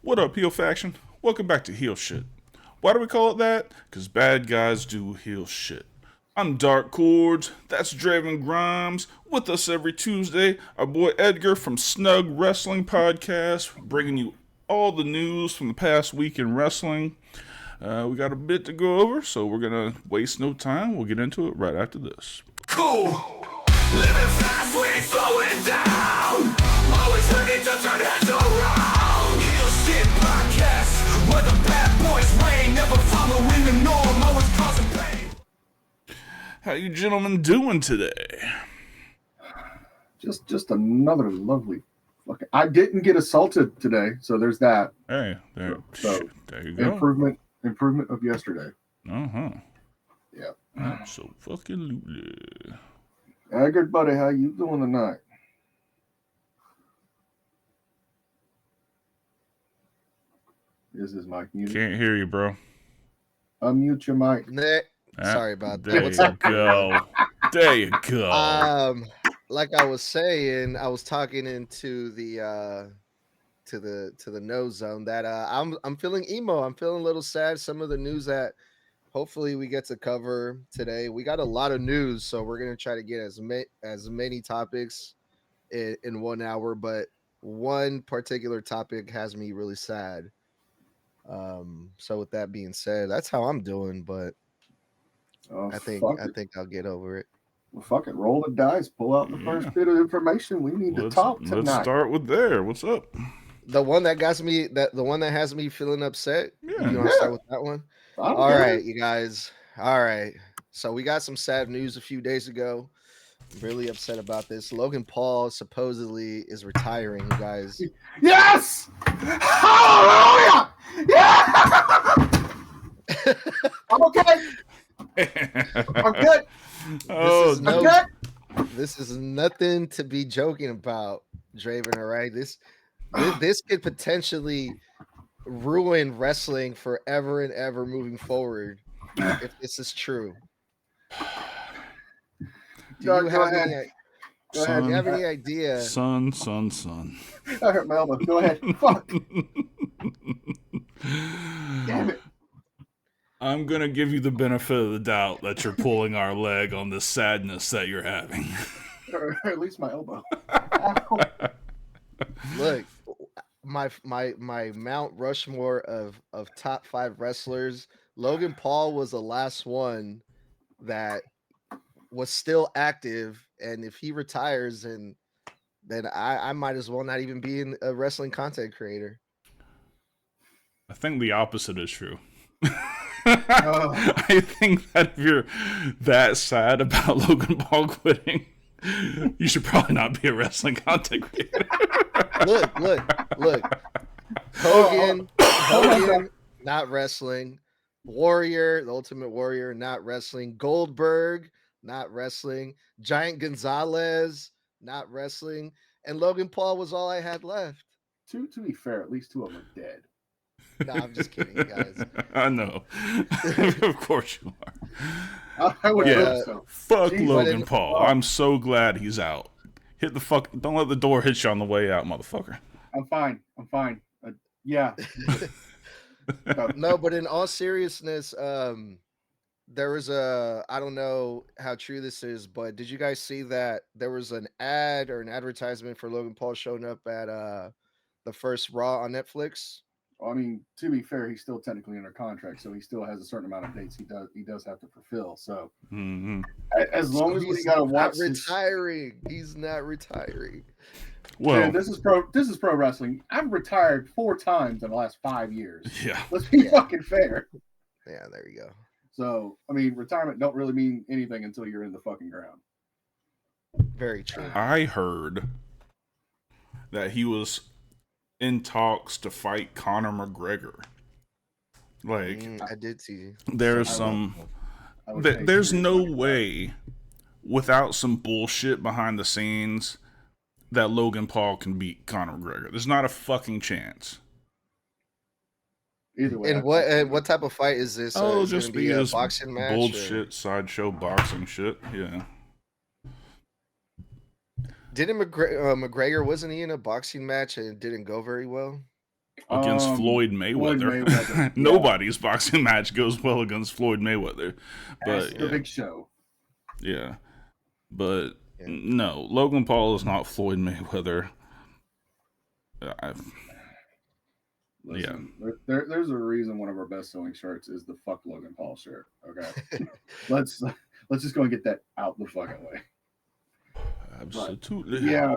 What up, Heel Faction? Welcome back to Heel Shit. Why do we call it that? Because bad guys do heel shit. I'm Dark Chords, that's Draven Grimes. With us every Tuesday, our boy Edgar from Snug Wrestling Podcast, bringing you all the news from the past week in wrestling. We got a bit to go over, so we're gonna waste no time. We'll get into it right after this. Cool. Living fast, we ain't slowing down. Always ready to turn heads around. Heel shit podcast, where the bad boys reign. Never following the norm, always causing pain. How you gentlemen doing today? Just another lovely fucking. I didn't get assaulted today, so there's that. Hey, there, So, there you go. Improvement of yesterday. Uh-huh. Yeah. Absolutely. Good buddy, how you doing tonight? Is his mic muted? Can't hear you, bro. Unmute your mic. Nick, Ah, sorry about that. There What's you up? go. There you go. Like I was saying, I was talking into the to the no zone that I'm feeling emo. I'm feeling a little sad. Some of the news that hopefully we get to cover today. We got a lot of news, so we're gonna try to get as many topics in 1 hour. But one particular topic has me really sad. So with that being said, that's how I'm doing. But Oh, I think I'll get over it. Well, fuck it. Roll the dice. Pull out the first bit of information we need to talk tonight. Let's start with there. What's up? The one that has me feeling upset. Yeah. You want to start with that one? I'm All good. right, you guys. All right. So we got some sad news a few days ago. I'm really upset about this. Logan Paul supposedly is retiring, you guys. Yes! Hallelujah! Yeah! I'm okay. I'm good. Oh, I'm good. This is nothing to be joking about, Draven. All right. This could potentially ruin wrestling forever and ever moving forward if this is true. Do you have any idea? Son. I hurt my elbow. Go ahead. Fuck. Damn it. I'm going to give you the benefit of the doubt that you're pulling our leg on the sadness that you're having. Or at least my elbow. Look, my Mount Rushmore of top 5 wrestlers, Logan Paul was the last one that was still active, and if he retires, then I might as well not even be a wrestling content creator. I think the opposite is true. I think that if you're that sad about Logan Paul quitting, you should probably not be a wrestling content creator. Look. Hogan, not wrestling. Warrior, the Ultimate Warrior, not wrestling. Goldberg, not wrestling. Giant Gonzalez, not wrestling. And Logan Paul was all I had left. To be fair, at least 2 of them are dead. No, I'm just kidding, you guys. I know. Of course you are. I would Yeah. hope so. Fuck Jeez, Logan Paul. I'm so glad he's out. Hit the fuck. Don't let the door hit you on the way out, motherfucker. I'm fine. Yeah. No, but in all seriousness, there was I don't know how true this is, but did you guys see that there was an ad or an advertisement for Logan Paul showing up at the first Raw on Netflix? I mean, to be fair, he's still technically under contract, so he still has a certain amount of dates he does have to fulfill. So as long as we got to watch retiring, he's not retiring. Well, man, this is pro wrestling. I've retired 4 times in the last 5 years. Yeah. Let's be fucking fair. Yeah, there you go. So I mean, retirement don't really mean anything until you're in the fucking ground. Very true. I heard that he was in talks to fight Conor McGregor. Like, I did see. there's there's no that. way without some bullshit behind the scenes that Logan Paul can beat Conor McGregor. There's not a fucking chance. Either way. And what type of fight is this? Oh, Is it just gonna be a this boxing match. bullshit sideshow boxing shit. Yeah. Didn't McGregor wasn't he in a boxing match and it didn't go very well? against Floyd Mayweather. Nobody's boxing match goes well against Floyd Mayweather. But the Big Show. Yeah. But no, Logan Paul is not Floyd Mayweather. Listen, there's a reason one of our best selling shirts is the fuck Logan Paul shirt. Okay. let's just go and get that out the fucking way. Absolutely. But, yeah.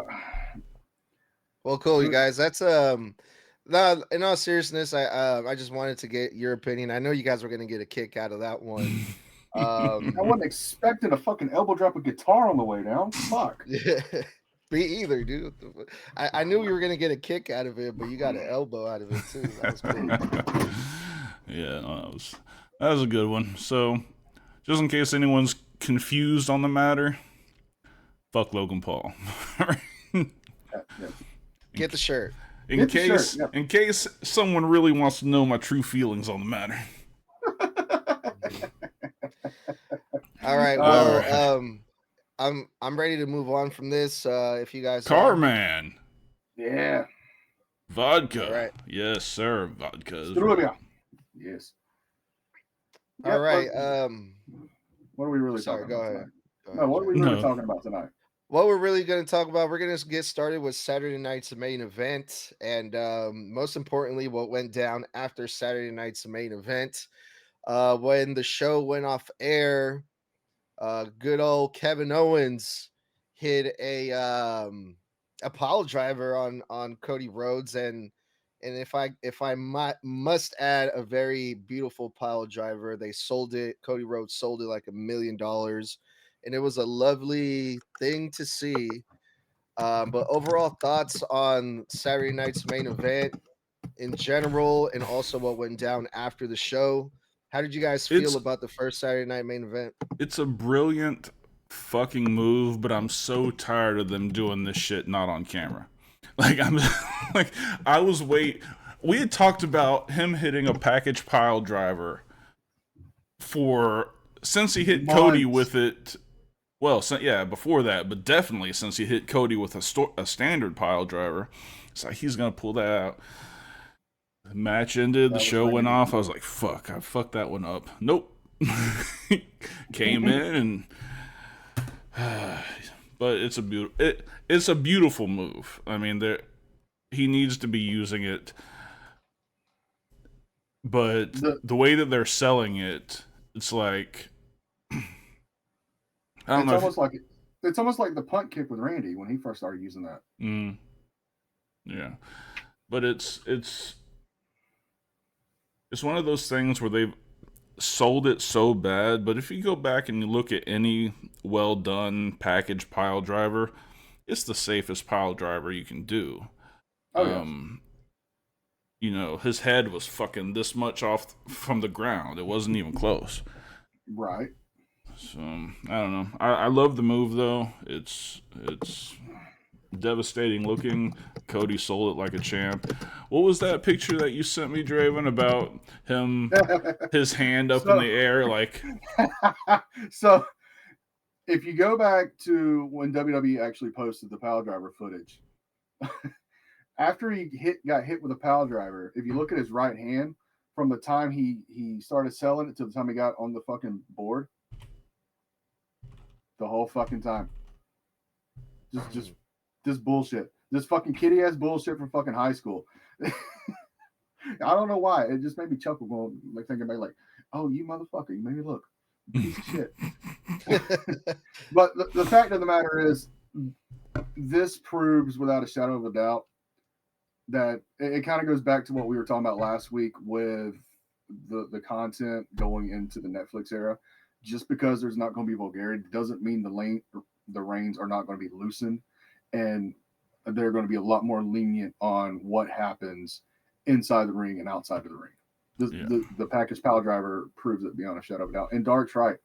Well, cool, you guys. That's no, in all seriousness, I just wanted to get your opinion. I know you guys were gonna get a kick out of that one. I wasn't expecting a fucking elbow drop of guitar on the way down. Fuck. Yeah. Me either, dude. I knew we were gonna get a kick out of it, but you got an elbow out of it too. That was cool. Yeah, that was a good one. So, just in case anyone's confused on the matter, fuck Logan Paul. Get the shirt. In case someone really wants to know my true feelings on the matter. All right. Well, I'm ready to move on from this. If you guys Carman. Yeah. Vodka. All right. Yes, sir. Vodka. Yes. All right. What are we really Sorry, talking about? go ahead. No, what are we really talking about tonight? What we're really going to talk about, we're going to get started with Saturday night's main event. And most importantly, what went down after Saturday night's main event. When the show went off air, good old Kevin Owens hit a piledriver on Cody Rhodes, and if I must add, a very beautiful piledriver. They sold it. Cody Rhodes sold it like $1 million, and it was a lovely thing to see. But overall thoughts on Saturday night's main event in general, and also what went down after the show. How did you guys feel about the first Saturday night main event? It's a brilliant fucking move, but I'm so tired of them doing this shit not on camera. Like, we had talked about him hitting a package pile driver since he hit Cody with it. Well, before that, but definitely since he hit Cody with a standard pile driver. So he's going to pull that out. The match ended, the show went off. I was like, fuck, I fucked that one up. Nope. Came in and but it's a beautiful move. I mean, he needs to be using it. But the way that they're selling it, it's like I don't know. It's almost like the punt kick with Randy when he first started using that. Yeah. But it's one of those things where they've sold it so bad, but if you go back and you look at any well-done package pile driver, it's the safest pile driver you can do. You know, his head was fucking this much off from the ground. It wasn't even close. Right. So, I don't know. I love the move, though. It's devastating looking. Cody sold it like a champ. What was that picture that you sent me, Draven, about him, his hand up in the air? Like, so if you go back to when WWE actually posted the pile driver footage, after he got hit with a pile driver, if you look at his right hand, from the time he started selling it to the time he got on the fucking board, the whole fucking time, just bullshit. This fucking kitty ass bullshit from fucking high school. I don't know why. It just made me chuckle, going like thinking about like, oh, you motherfucker, you made me look piece of shit. But the fact of the matter is, this proves without a shadow of a doubt that it kind of goes back to what we were talking about last week with the content going into the Netflix era. Just because there's not going to be vulgarity doesn't mean the reins are not going to be loosened, and they're going to be a lot more lenient on what happens inside the ring and outside of the ring. The package pile driver proves it beyond a shadow of a doubt. And Dark's right.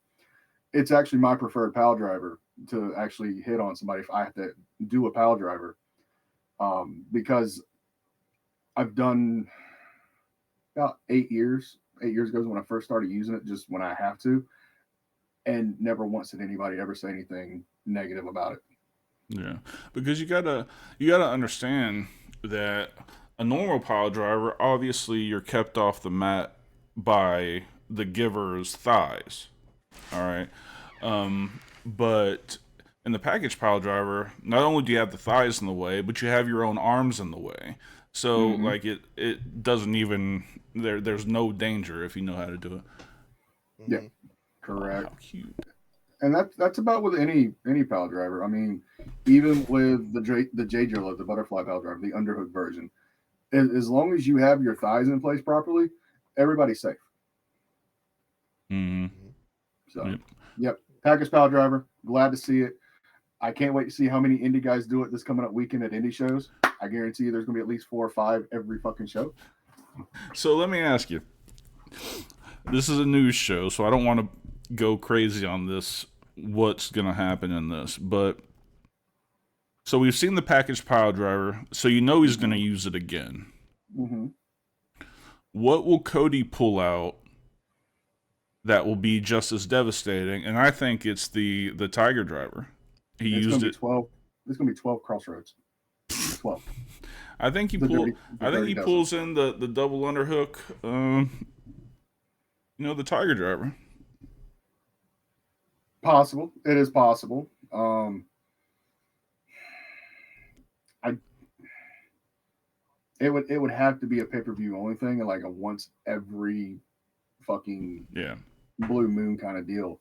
It's actually my preferred pile driver to actually hit on somebody if I have to do a pile driver, because I've done about 8 years. 8 years ago is when I first started using it, just when I have to, and never once did anybody ever say anything negative about it. Yeah, because you gotta understand that a normal pile driver, obviously you're kept off the mat by the giver's thighs. All right. But in the package pile driver, not only do you have the thighs in the way, but you have your own arms in the way. So like it doesn't even there's no danger if you know how to do it. Yeah, Mhm. correct. How cute. And that's about with any pile driver. I mean, even with the J driller, the butterfly pile driver, the underhook version, as long as you have your thighs in place properly, everybody's safe. Mm-hmm. So, Yep. yep, package pile driver. Glad to see it. I can't wait to see how many indie guys do it this coming up weekend at indie shows. I guarantee you, there's gonna be at least 4 or 5 every fucking show. So let me ask you. This is a news show, so I don't want to go crazy on this. What's gonna happen in this? But so we've seen the package pile driver, so you know he's gonna use it again. Mm-hmm. What will Cody pull out that will be just as devastating? And I think it's the Tiger driver. He It's used gonna be it. 12. It's gonna be 12 crossroads. 12. I think he The pull. dirty- the I think dirty he dozen. pulls in the double underhook. The Tiger driver. Possible. It is possible. It would have to be a pay-per-view only thing and like a once every fucking Yeah. blue moon kind of deal.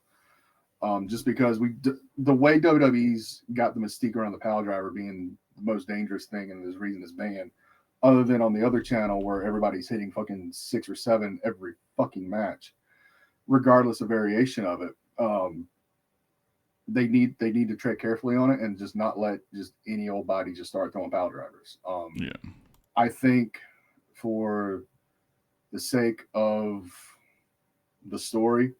Just because the way WWE's got the mystique around the pile driver being the most dangerous thing and there's reason it's banned, other than on the other channel where everybody's hitting fucking 6 or 7 every fucking match, regardless of variation of it. They need to tread carefully on it and just not let just any old body just start throwing pile drivers. Yeah. I think for the sake of the story,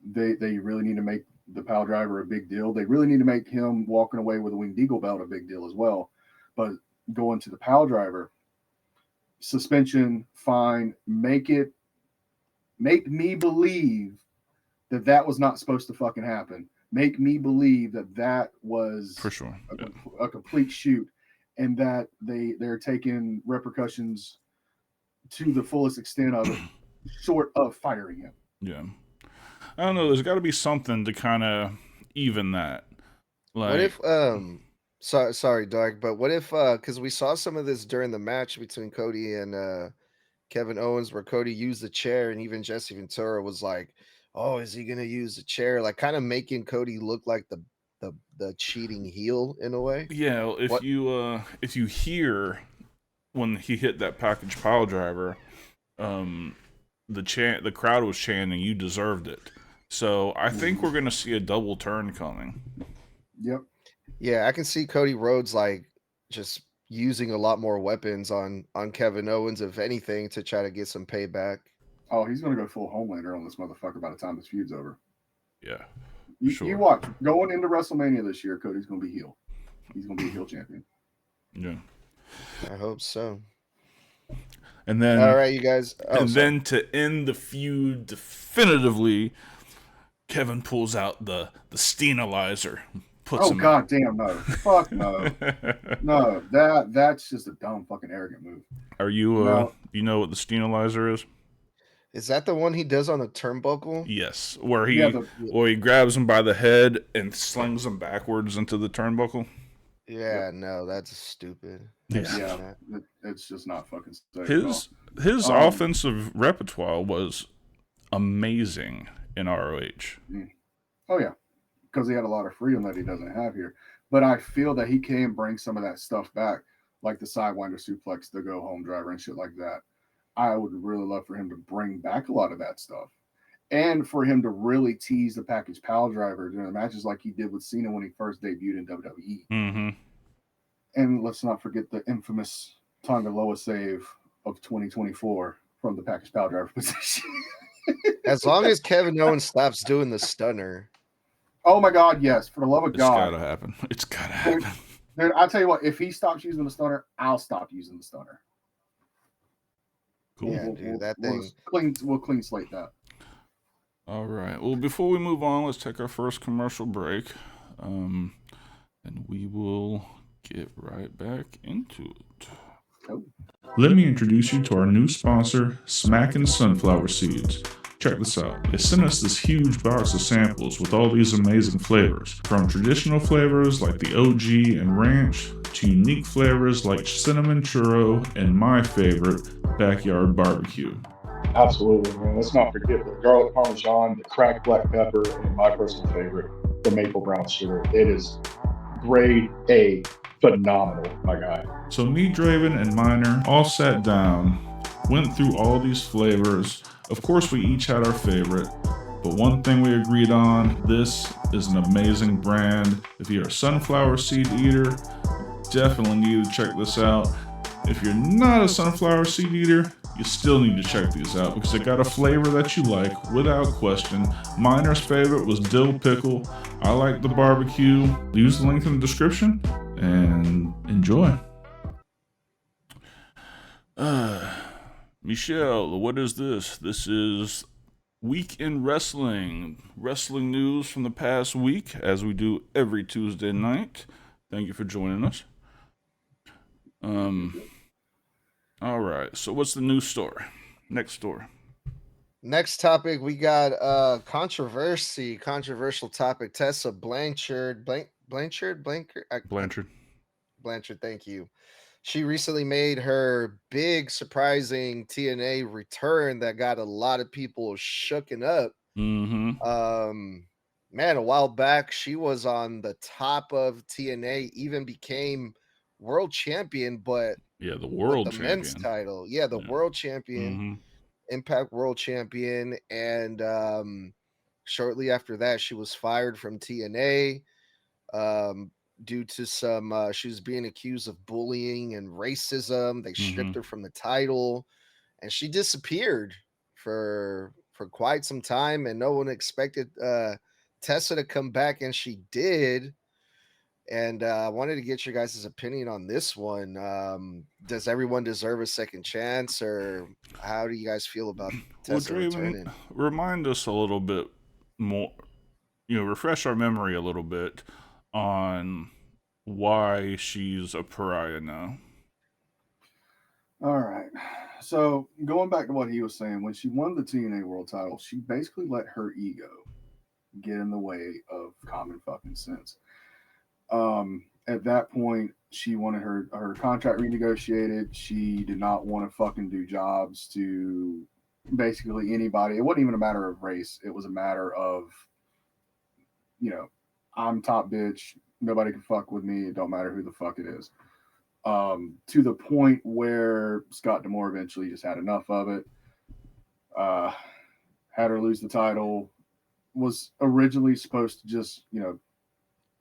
they really need to make the pile driver a big deal. They really need to make him walking away with a winged eagle belt a big deal as well. But going to the pile driver, suspension, fine, make me believe that was not supposed to fucking happen. Make me believe that was For sure. Yeah. a complete shoot, and that they're taking repercussions to the fullest extent of it, short of firing him. Yeah. I don't know. There's got to be something to kind of even that. Like, What if sorry, Doug, but what if because we saw some of this during the match between Cody and Kevin Owens, where Cody used the chair, and even Jesse Ventura was like, "Oh, is he gonna use the chair?" Like, kind of making Cody look like the cheating heel in a way. yeah, What? if you hear when he hit that package pile driver, the crowd was chanting, "You deserved it." So I think we're gonna see a double turn coming. Yep. Yeah, I can see Cody Rhodes like just using a lot more weapons on Kevin Owens, if anything, to try to get some payback. Oh, he's gonna go full Homelander on this motherfucker by the time this feud's over. Yeah. You Sure. watch. Going into WrestleMania this year, Cody's gonna be heel. He's gonna be a heel champion. Yeah. I hope so. And then All right, you guys. Oh, and sorry. then to end the feud definitively, Kevin pulls out the Steenalizer, puts Oh him. god damn no. Fuck no. No. That's just a dumb fucking arrogant move. Are you No. you know what the Steenalizer is? Is that the one he does on the turnbuckle? Yes, where he Yeah, he grabs him by the head and slings him backwards into the turnbuckle. Yeah, no, that's stupid. Yeah. I've seen Yeah. that. It's just not fucking safe at all. His Um, offensive repertoire was amazing in ROH. Oh yeah, because he had a lot of freedom that he doesn't have here. But I feel that he can bring some of that stuff back, like the sidewinder suplex, the go home driver, and shit like that. I would really love for him to bring back a lot of that stuff, and for him to really tease the package pile driver during the matches like he did with Cena when he first debuted in WWE. Mm-hmm. And let's not forget the infamous Tonga Loa save of 2024 from the package pile driver position. As long as Kevin Owens stops doing the stunner. Oh my God, yes! For the love of It's God, gotta happen. It's gotta happen. dude, I'll tell you what. If he stops using the stunner, I'll stop using the stunner. Cool. Yeah, dude, that thing. We'll clean slate that. All right. Well, before we move on, let's take our first commercial break, and we will get right back into it. Oh. let me introduce you to our new sponsor, Smackin' Sunflower Seeds. Check this out. They sent us this huge box of samples with all these amazing flavors, from traditional flavors like the OG and ranch, to unique flavors like cinnamon churro and my favorite, backyard barbecue. Absolutely, man. Let's not forget the garlic parmesan, the cracked black pepper, and my personal favorite, the maple brown sugar. It is grade A, phenomenal, my guy. So me, Draven, and Miner all sat down, went through all these flavors. Of course, we each had our favorite, but one thing we agreed on, this is an amazing brand. If you're a sunflower seed eater, definitely need to check this out. If you're not a sunflower seed eater, you still need to check these out because they got a flavor that you like without question. Miner's favorite was dill pickle. I like the barbecue. Use the link in the description and enjoy. Michelle, what is this? This is Week in Wrestling. Wrestling news from the past week, as we do every Tuesday night. Thank you for joining us. All right, so what's the news story? Next story. Next topic, we got controversial topic. Tessa Blanchard, Blanchard, thank you. She recently made her big surprising TNA return that got a lot of people shooken up. Man, a while back she was on the top of TNA, even became world champion, but yeah, the world champion. Men's title. Yeah, the world champion, Impact world champion. And shortly after that, she was fired from TNA due to some she was being accused of bullying and racism. They stripped her from the title, and she disappeared for quite some time, and no one expected Tessa to come back, and she did. And I wanted to get your guys' opinion on this one. Does everyone deserve a second chance, or how do you guys feel about Tessa returning? Remind us a little bit more, refresh our memory a little bit on why she's a pariah now. All right. So going back to what he was saying, when she won the TNA world title, she basically let her ego get in the way of common fucking sense. At that point, she wanted her contract renegotiated. She did not want to fucking do jobs to basically anybody. It wasn't even a matter of race. It was a matter of, I'm top bitch. Nobody can fuck with me. It don't matter who the fuck it is. To the point where Scott D'Amore eventually just had enough of it. Had her lose the title. Was originally supposed to just,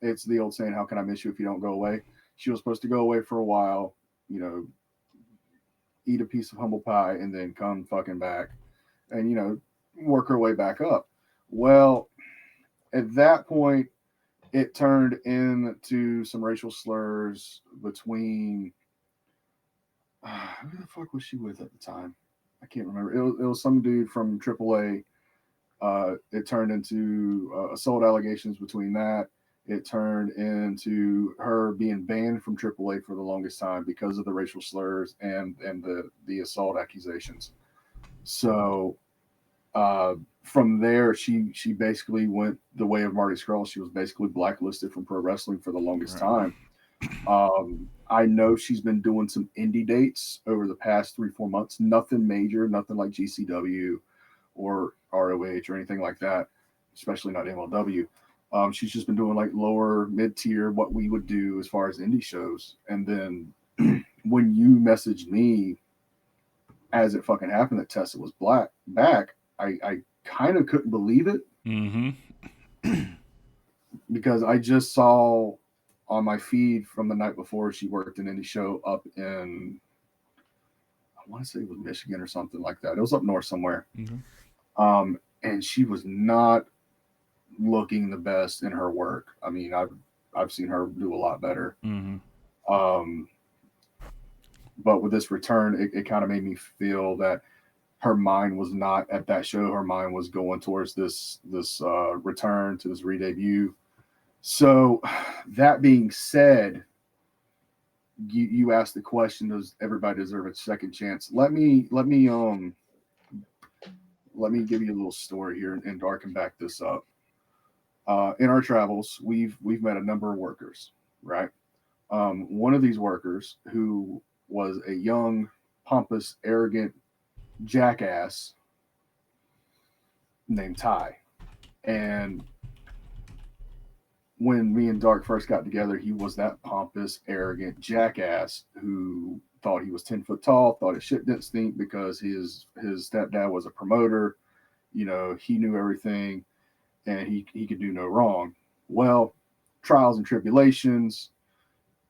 it's the old saying, how can I miss you if you don't go away? She was supposed to go away for a while, eat a piece of humble pie and then come fucking back and, work her way back up. Well, at that point, it turned into some racial slurs between, who the fuck was she with at the time? I can't remember. It was some dude from AAA. It turned into assault allegations between that. It turned into her being banned from AAA for the longest time because of the racial slurs and the assault accusations. So from there, she basically went the way of Marty Scurll. She was basically blacklisted from pro wrestling for the longest time. I know she's been doing some indie dates over the past 3-4 months. Nothing major, nothing like GCW or ROH or anything like that, especially not MLW. She's just been doing like lower mid-tier, what we would do as far as indie shows. And then when you messaged me as it fucking happened that Tessa was back, I kind of couldn't believe it. Because I just saw on my feed from the night before she worked an indie show up in, I want to say it was Michigan or something like that. It was up north somewhere. And she was not looking the best in her work. I mean, I've seen her do a lot better. But with this return, it kind of made me feel that her mind was not at that show. Her mind was going towards this return to this re-debut. So that being said, you asked the question, does everybody deserve a second chance? Let me give you a little story here, and Dark can back this up. In our travels, we've met a number of workers, right? One of these workers, who was a young, pompous, arrogant jackass named Ty. And when me and Dark first got together, he was that pompous, arrogant jackass who thought he was 10 foot tall, thought his shit didn't stink because his stepdad was a promoter. You know, he knew everything and he could do no wrong. Well, trials and tribulations,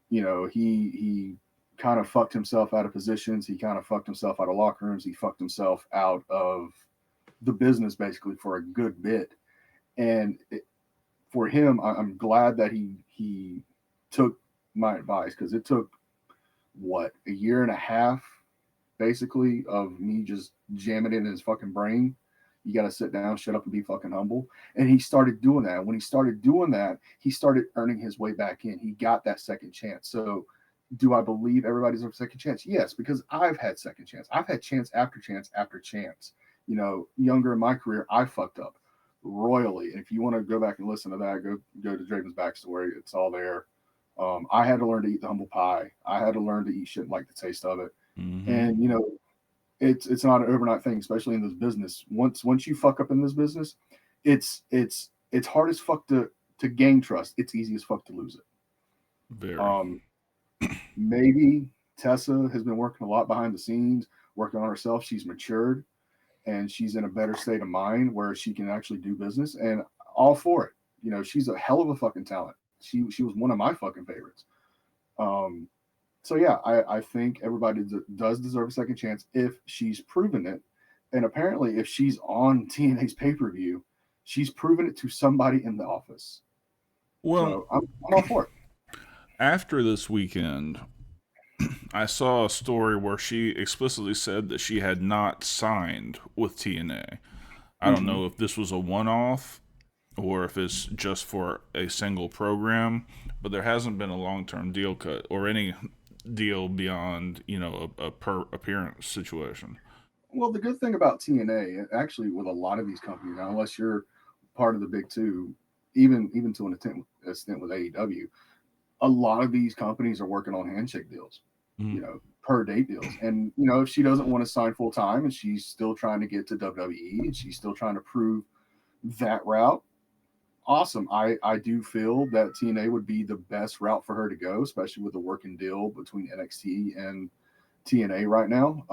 you know, he kind of fucked himself out of positions. He kind of fucked himself out of locker rooms. He fucked himself out of the business basically for a good bit. And for him, I'm glad that he took my advice, because it took a year and a half basically of me just jamming it in his fucking brain. You got to sit down, shut up, and be fucking humble. And he started doing that. When he started doing that, he started earning his way back in. He got that second chance. So do I believe everybody deserves a second chance? Yes, because I've had second chance. I've had chance after chance after chance. You know, younger in my career, I fucked up royally. And if you want to go back and listen to that, go to Draven's backstory. It's all there. I had to learn to eat the humble pie. I had to learn to eat shit and like the taste of it. Mm-hmm. And you know, it's not an overnight thing, especially in this business. Once you fuck up in this business, it's hard as fuck to gain trust. It's easy as fuck to lose it. Very. Maybe Tessa has been working a lot behind the scenes, working on herself. She's matured and she's in a better state of mind where she can actually do business, and all for it. You know, she's a hell of a fucking talent. She was one of my fucking favorites. So yeah, I think everybody does deserve a second chance if she's proven it. And apparently, if she's on TNA's pay-per-view, she's proven it to somebody in the office. Well, so I'm all for it. After this weekend, I saw a story where she explicitly said that she had not signed with TNA. I don't know if this was a one-off or if it's just for a single program, but there hasn't been a long-term deal cut or any deal beyond, you know, a per appearance situation. Well, the good thing about TNA, actually, with a lot of these companies, now, unless you're part of the big two, even to an extent with AEW, a lot of these companies are working on handshake deals, you know, per date deals. And, you know, if she doesn't want to sign full time and she's still trying to get to WWE and she's still trying to prove that route, awesome. I do feel that TNA would be the best route for her to go, especially with the working deal between NXT and TNA right now.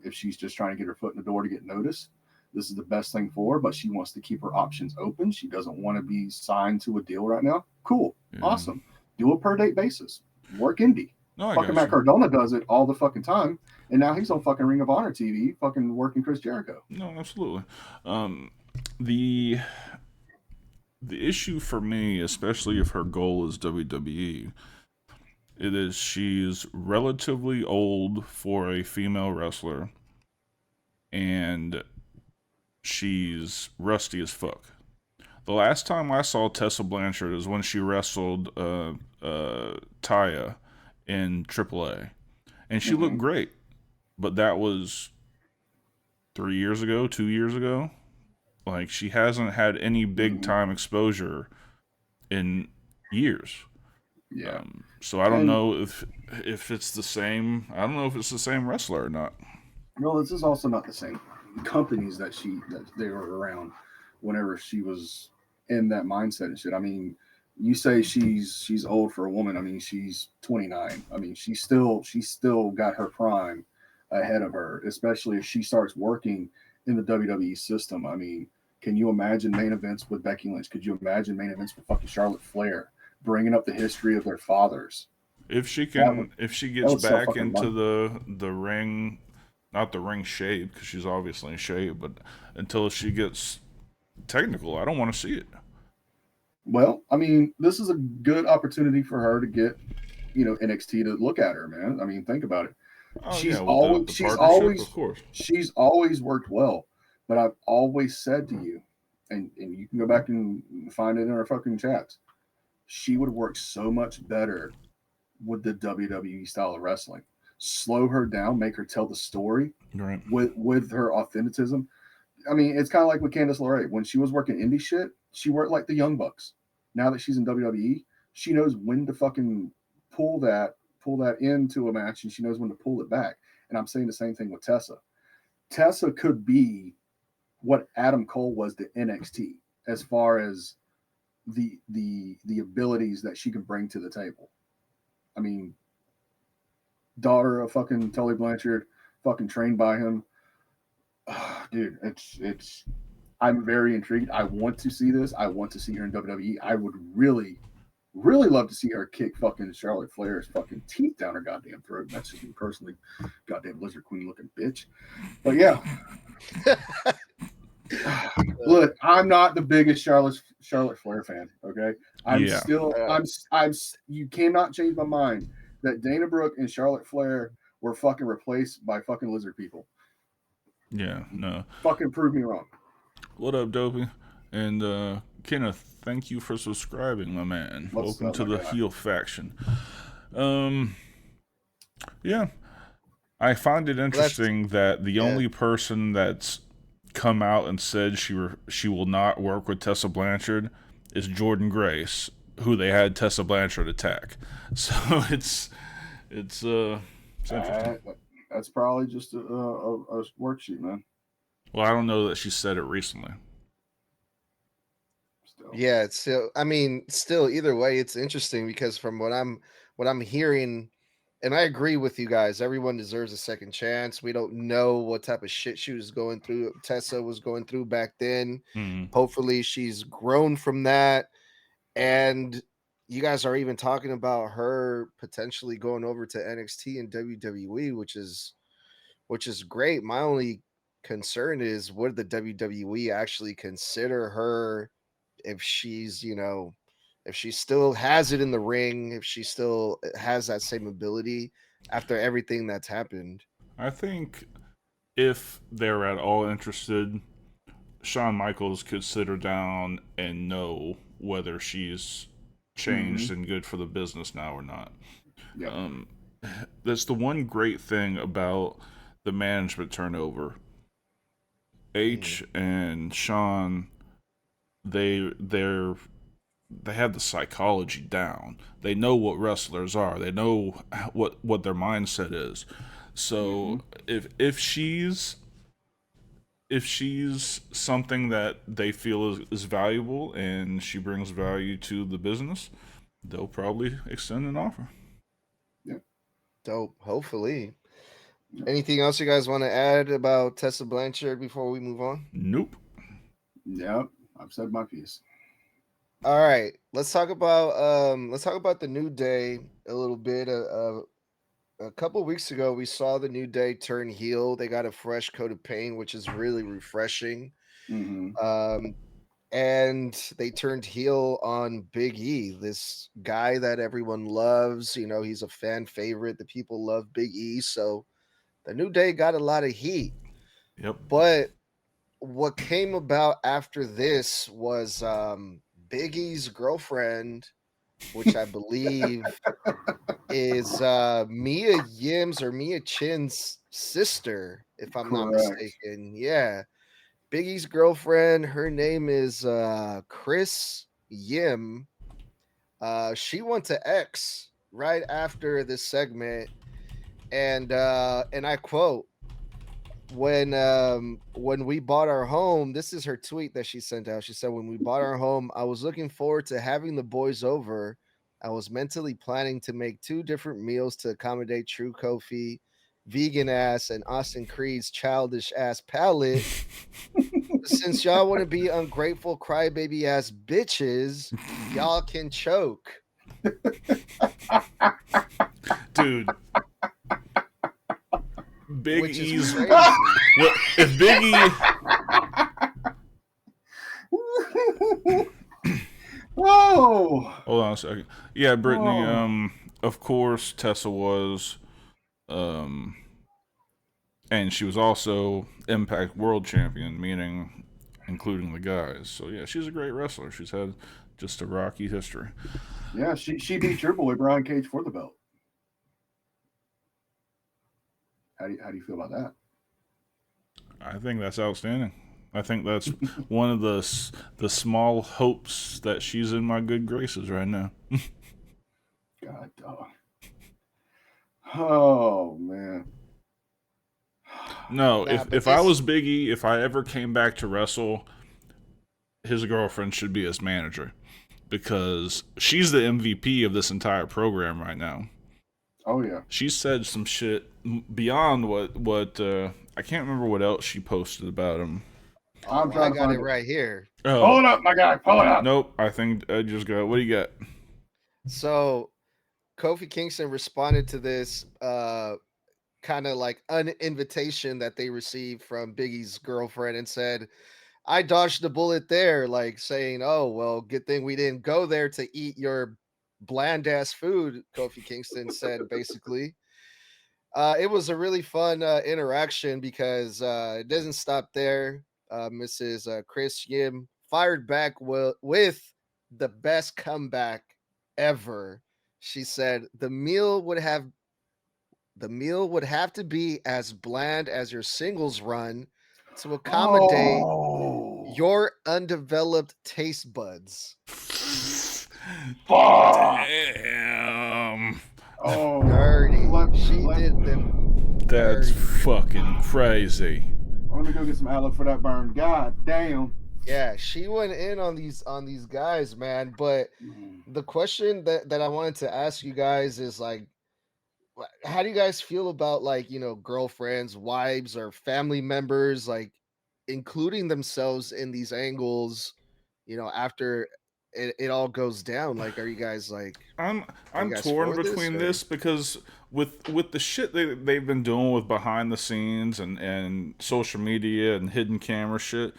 If she's just trying to get her foot in the door to get noticed, this is the best thing for her, but she wants to keep her options open. She doesn't want to be signed to a deal right now. Cool. Yeah. Awesome. Do a per date basis. Work indie. No, fucking Matt Cardona does it all the fucking time. And now he's on fucking Ring of Honor TV, fucking working Chris Jericho. No, absolutely. The issue for me, especially if her goal is WWE, it is she's relatively old for a female wrestler, and she's rusty as fuck. The last time I saw Tessa Blanchard is when she wrestled Taya in AAA, and she looked great, but that was 3 years ago, 2 years ago. Like, she hasn't had any big time exposure in years. Yeah. So I don't know if it's the same. I don't know if it's the same wrestler or not. No, this is also not the same companies that they were around whenever she was in that mindset and shit. I mean, you say she's old for a woman. I mean, she's 29. I mean, she's still got her prime ahead of her, especially if she starts working in the WWE system. I mean, can you imagine main events with Becky Lynch? Could you imagine main events with fucking Charlotte Flair, bringing up the history of their fathers? If she gets back into the ring, not the ring shape, because she's obviously in shape, but until she gets technical, I don't want to see it. Well, I mean, this is a good opportunity for her to get, you know, NXT to look at her, man. I mean, think about it. Oh, she's yeah, she's always worked well, but I've always said to you, and you can go back and find it in our fucking chats, she would work so much better with the WWE style of wrestling. Slow her down, make her tell the story Right. with her authenticism. I mean, it's kind of like with Candice LeRae. When she was working indie shit, she worked like the Young Bucks. Now that she's in WWE, she knows when to fucking pull that into a match, and she knows when to pull it back. And I'm saying the same thing with Tessa. Tessa could be what Adam Cole was to NXT as far as the abilities that she can bring to the table. I mean, daughter of fucking Tully Blanchard, fucking trained by him. Dude, it's I'm very intrigued. I want to see this. I want to see her in WWE. I would really, really love to see her kick fucking Charlotte Flair's fucking teeth down her goddamn throat. That's just me personally. Goddamn Lizard Queen looking bitch. But yeah. Look, I'm not the biggest Charlotte Flair fan. Okay, I'm you cannot change my mind that Dana Brooke and Charlotte Flair were fucking replaced by fucking lizard people. Yeah, no. Fucking prove me wrong. What up, Dopey? And Kenneth, thank you for subscribing, my man. Welcome to the heel faction. Yeah, I find it interesting that the only person that's come out and said she will not work with Tessa Blanchard is Jordan Grace, who they had Tessa Blanchard attack. So it's interesting. That's probably just a worksheet, man. Well, I don't know that she said it recently. Still. Yeah, still either way, it's interesting because from what I'm hearing, and I agree with you guys, everyone deserves a second chance. We don't know what type of shit she was going through. Tessa was going through back then. Mm-hmm. Hopefully she's grown from that. And you guys are even talking about her potentially going over to NXT and WWE, which is great. My only concern is, would the WWE actually consider her if she's, if she still has it in the ring, if she still has that same ability after everything that's happened? I think if they're at all interested, Shawn Michaels could sit her down and know whether she's changed and good for the business now or not. Yeah. That's the one great thing about the management turnover. H and Shawn, they have the psychology down. They know what wrestlers are. They know what their mindset is. So if she's something that they feel is valuable and she brings value to the business, they'll probably extend an offer. Yeah. Dope. Hopefully. Anything else you guys want to add about Tessa Blanchard before we move on? Nope. Yep. I've said my piece. All right. Let's talk about the New Day a little bit. A couple of weeks ago, we saw the New Day turn heel. They got a fresh coat of paint, which is really refreshing. And they turned heel on Big E, this guy that everyone loves. He's a fan favorite. The people love Big E. So the New Day got a lot of heat. Yep. But what came about after this was Big E's girlfriend, which I believe is Mia Yim's or Mia Chin's sister, if I'm not mistaken. Yeah. Big E's girlfriend, her name is Chris Yim. She went to X right after this segment, and I quote, when we bought our home, this is her tweet that she sent out. She said, "When we bought our home, I was looking forward to having the boys over. I was mentally planning to make 2 different meals to accommodate True Kofi, vegan ass, and Austin Creed's childish ass palate. Since y'all want to be ungrateful crybaby ass bitches, y'all can choke." Dude. Big Which is E's. crazy. Well, if Big E. Whoa! Hold on a second. Yeah, Brittany. Of course, Tessa was, and she was also Impact World Champion, meaning including the guys. So yeah, she's a great wrestler. She's had just a rocky history. Yeah, she beat your boy Brian Cage for the belt. How do you feel about that? I think that's outstanding. I think that's one of the small hopes that she's in my good graces right now. God dog. Oh man. No, Nah, but if I this was Biggie, if I ever came back to wrestle, his girlfriend should be his manager because she's the MVP of this entire program right now. Oh yeah. She said some shit beyond what I can't remember what else she posted about him. I'm I trying to got find it it. right here. Pull Oh it up, my guy. Pull it up. nope, I think I just got. What do you got? So Kofi Kingston responded to this kind of like an invitation that they received from Biggie's girlfriend and said, I dodged the bullet there, like saying, oh, well, good thing we didn't go there to eat your bland ass food, Kofi Kingston said, basically. It was a really fun interaction because it doesn't stop there. Mrs. Chris Yim fired back with the best comeback ever. She said the meal would have to be as bland as your singles run to accommodate Oh, your undeveloped taste buds. fuck. Damn, Oh, Dirty. She let- did them that's dirty. fucking crazy. I'm gonna go get some aloe for that burn. God damn. Yeah, she went in on these guys, man. But the question that I wanted to ask you guys is like, how do you guys feel about like, you know, girlfriends, wives, or family members like including themselves in these angles, you know, after it all goes down? Like, are you guys like, I'm are you guys torn for between or- this because with the shit they've been doing with behind the scenes and social media and hidden camera shit,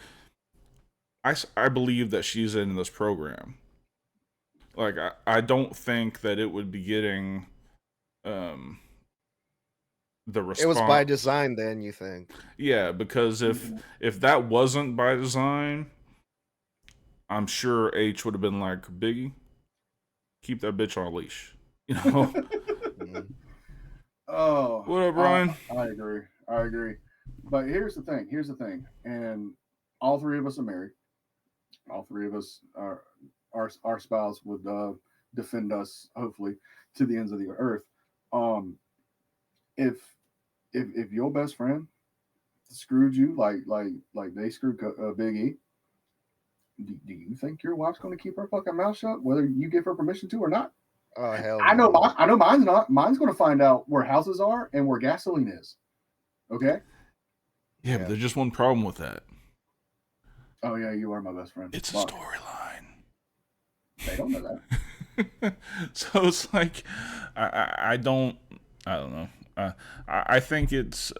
I believe that she's in this program. Like I don't think that it would be getting the It response. was by design then, you think? Yeah, because if that wasn't by design, I'm sure H would have been like, Biggie, keep that bitch on a leash. You know? Mhm. Oh, What up, Brian? I agree. I agree. But here's the thing. Here's the thing. And all three of us are married. All three of us are our spouse would defend us, hopefully, to the ends of the earth. If your best friend screwed you like they screwed Big E, do you think your wife's going to keep her fucking mouth shut, whether you give her permission to or not? Oh hell I know no. I know mine's not. Mine's going to find out where houses are and where gasoline is. Okay. Yeah, but there's just one problem with that. Oh yeah, you are my best friend. It's a Fuck. storyline. They don't know that. So it's like I don't know. I think it's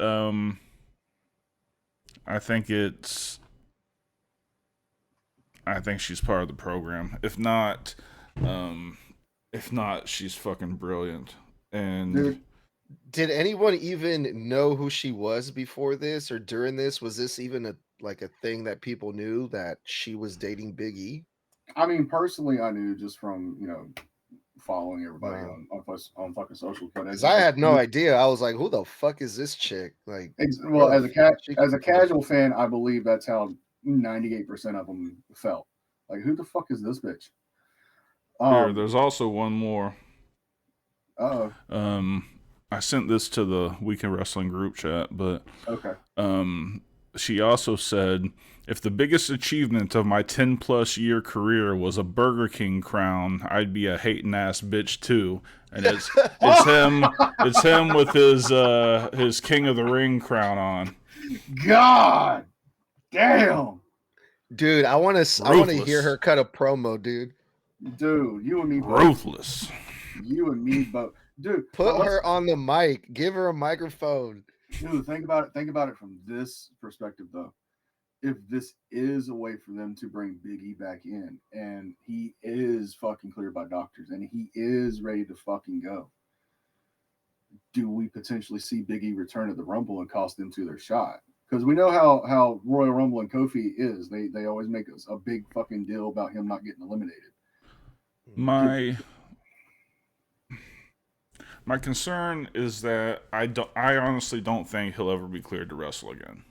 I think she's part of the program. If not, she's fucking brilliant. And Dude, Did anyone even know who she was before this or during this? Was this even a thing that people knew that she was dating Big E? I mean, personally, I knew just from following everybody Wow. on fucking social. But Because I had no idea. I was like, who the fuck is this chick? Like, well, where as the a fuck she as a come from? casual fan, I believe that's how 98% of them felt. Like, who the fuck is this bitch? here, there's also one more. Oh, I sent this to the Weekend Wrestling group chat, but okay. she also said, if the biggest achievement of my 10+ year career was a Burger King crown, I'd be a hating ass bitch too. And it's him with his King of the Ring crown on. God damn, Dude, I want to hear her cut a promo, dude. dude, you and me, both. Ruthless. You and me both, dude. Put her on the mic. Give her a microphone. Dude, think about it. Think about it from this perspective, though. If this is a way for them to bring Big E back in, and he is fucking cleared by doctors, and he is ready to fucking go, do we potentially see Big E return at the Rumble and cost them to their shot? Because we know how Royal Rumble and Kofi is. They always make a big fucking deal about him not getting eliminated. My concern is that I honestly don't think he'll ever be cleared to wrestle again.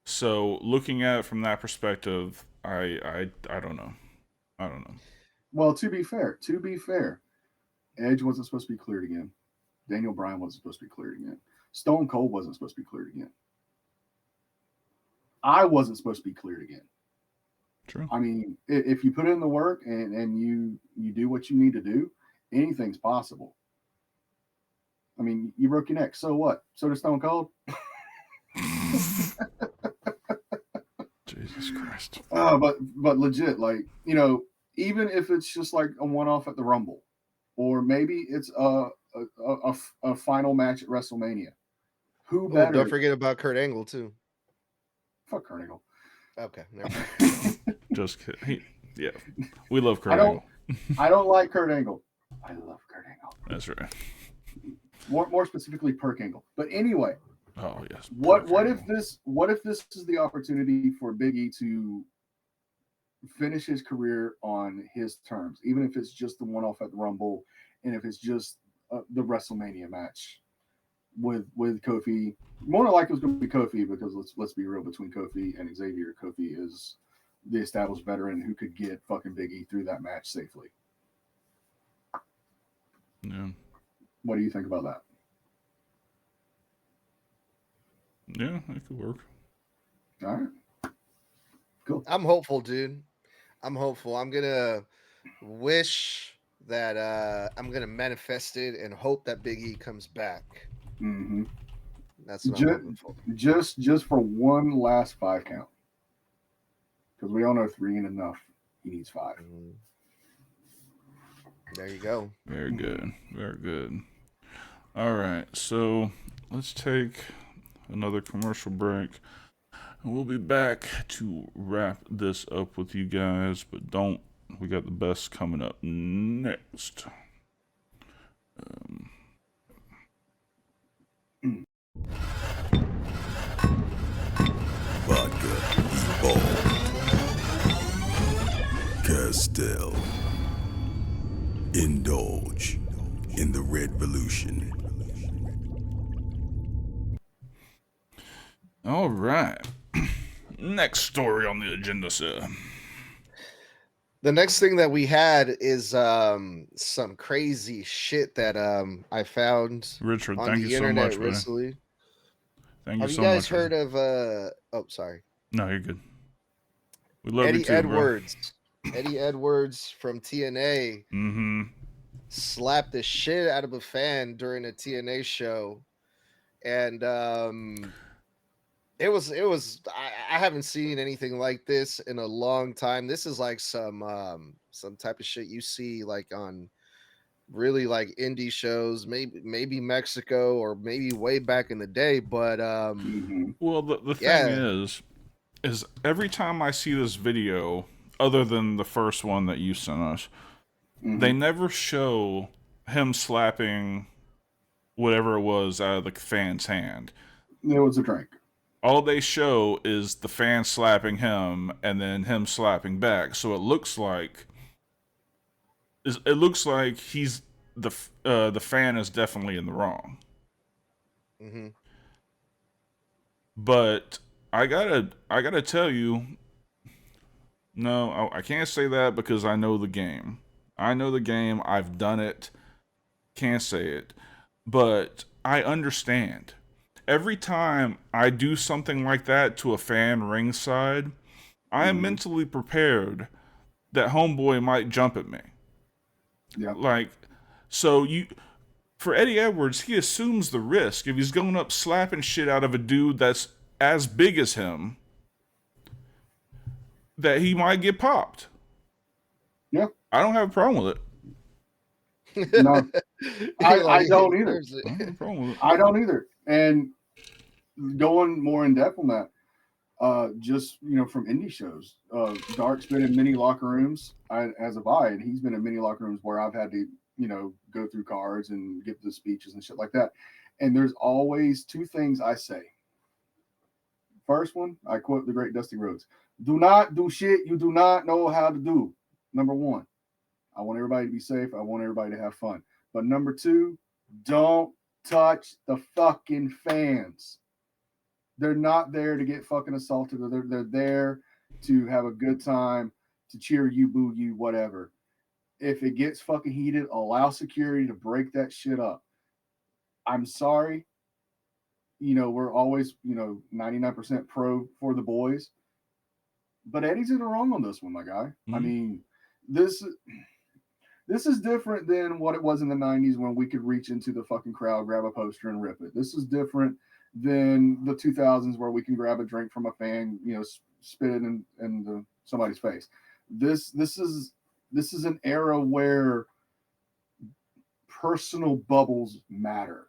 So looking at it from that perspective, I don't know. I don't know. Well, to be fair, Edge wasn't supposed to be cleared again. Daniel Bryan wasn't supposed to be cleared again. Stone Cold wasn't supposed to be cleared again. I wasn't supposed to be cleared again. True. I mean, if you put in the work and you do what you need to do, anything's possible. I mean, you broke your neck. So what? So did Stone Cold. Jesus Christ. But legit, like, you know, even if it's just like a one-off at the Rumble, or maybe it's a final match at WrestleMania. Who better? Don't forget about Kurt Angle too. Fuck Kurt Angle. Okay, never mind. Just kidding. Yeah, we love Kurt Angle. I don't like Kurt Angle. I love Kurt Angle. That's right. More specifically, Perk Angle. But anyway, oh yes. What if this is the opportunity for Big E to finish his career on his terms, even if it's just the one-off at the Rumble, and if it's just the WrestleMania match with Kofi. More than likely it's going to be Kofi, because let's be real, between Kofi and Xavier, Kofi is the established veteran who could get fucking Big E through that match safely. Yeah. What do you think about that? Yeah, it could work. All right. Cool. I'm hopeful, dude. I'm hopeful. I'm gonna wish that I'm gonna manifest it and hope that Big E comes back. Mm-hmm. That's what I'm hoping for. Just for one last 5 count, because we all know 3 ain't enough. He needs 5. Mm-hmm. There you go. Very good. Very good. All right, so let's take another commercial break. And we'll be back to wrap this up with you guys, but we got the best coming up next. Vodka, Evolve, Castell. Indulge in the Red Revolution. All right. Next story on the agenda, sir. The next thing that we had is some crazy shit that I found Richard, on thank the you so internet much, man. recently. Thank you Have you so guys much. heard of oh, sorry. No, you're good. We love Eddie you too, Edwards. Eddie Edwards from TNA bro. Mm-hmm. slapped the shit out of a fan during a TNA show, and it was I haven't seen anything like this in a long time. This is like some type of shit you see like on really like indie shows, maybe Mexico or maybe way back in the day, but Well, the thing is every time I see this video, other than the first one that you sent us, they never show him slapping whatever it was out of the fan's hand. It was a drink. All they show is the fan slapping him and then him slapping back. So it looks like he's the fan is definitely in the wrong. mm-hmm. But I gotta tell you, no, I can't say that because I know the game. I know the game. I've done it. Can't say it, but I understand. Every time I do something like that to a fan ringside, I am mentally prepared that homeboy might jump at me. Yeah. Like, so for Eddie Edwards, he assumes the risk. If he's going up slapping shit out of a dude that's as big as him, that he might get popped. Yeah. I don't have a problem with it. No, I don't either. I don't have a problem with it. I don't either. And going more in depth on that, just from indie shows, Dark's been in many locker rooms as have I, and he's been in many locker rooms where I've had to go through cards and give the speeches and shit like that. And there's always 2 things I say. First one, I quote the great Dusty Rhodes: "Do not do shit you do not know how to do." Number 1, I want everybody to be safe. I want everybody to have fun. But number 2, Don't touch the fucking fans. They're not there to get fucking assaulted. They're there to have a good time, to cheer you, boo you, whatever. If it gets fucking heated, allow security to break that shit up. I'm sorry. We're always, 99% pro for the boys. But Eddie's in the wrong on this one, my guy. I mean, this is different than what it was in the 90s when we could reach into the fucking crowd, grab a poster, and rip it. This is different than the 2000s where we can grab a drink from a fan, spit it in somebody's face. This is an era where personal bubbles matter.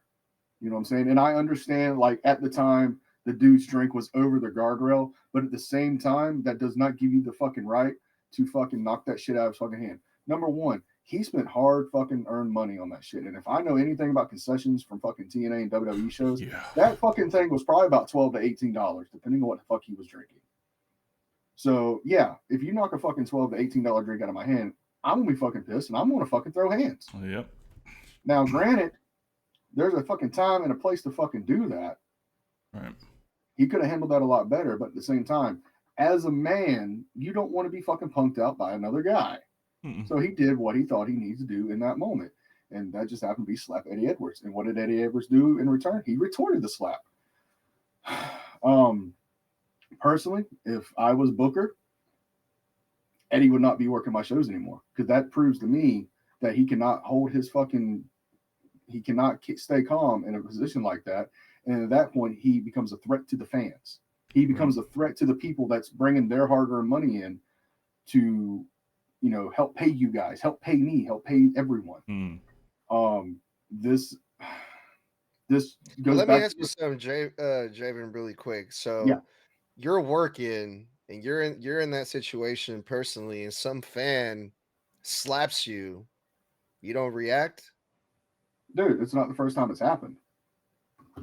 You know what I'm saying? And I understand, like, at the time, the dude's drink was over the guardrail, but at the same time, that does not give you the fucking right to fucking knock that shit out of his fucking hand. Number one, he spent hard fucking earned money on that shit. And if I know anything about concessions from fucking TNA and WWE shows, that fucking thing was probably about $12 to $18, depending on what the fuck he was drinking. So, yeah, if you knock a fucking $12 to $18 drink out of my hand, I'm going to be fucking pissed and I'm going to fucking throw hands. Yep. Now, granted, there's a fucking time and a place to fucking do that. Right. He could have handled that a lot better, but at the same time, as a man, you don't want to be fucking punked out by another guy. So he did what he thought he needs to do in that moment. And that just happened to be slap Eddie Edwards. And what did Eddie Edwards do in return? He retorted the slap. Personally, if I was Booker, Eddie would not be working my shows anymore, because that proves to me that he cannot he cannot stay calm in a position like that. And at that point, he becomes a threat to the fans. He becomes a threat to the people that's bringing their hard-earned money in to, help pay you guys, help pay me, help pay everyone. This goes Let back me ask you something, Javen, really quick. So Yeah. you're working and you're in that situation personally, and some fan slaps you, you don't react? Dude, it's not the first time it's happened.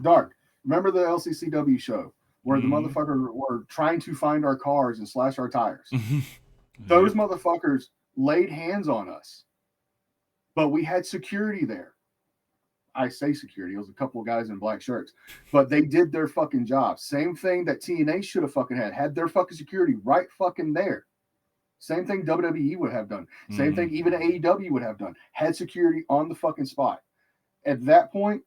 Dark, remember the LCCW show where the motherfuckers were trying to find our cars and slash our tires? Those motherfuckers laid hands on us, but we had security there. I say security, it was a couple of guys in black shirts, but they did their fucking job. Same thing that TNA should have fucking had their fucking security right fucking there. Same thing WWE would have done. Same thing even AEW would have done. Had security on the fucking spot. At that point,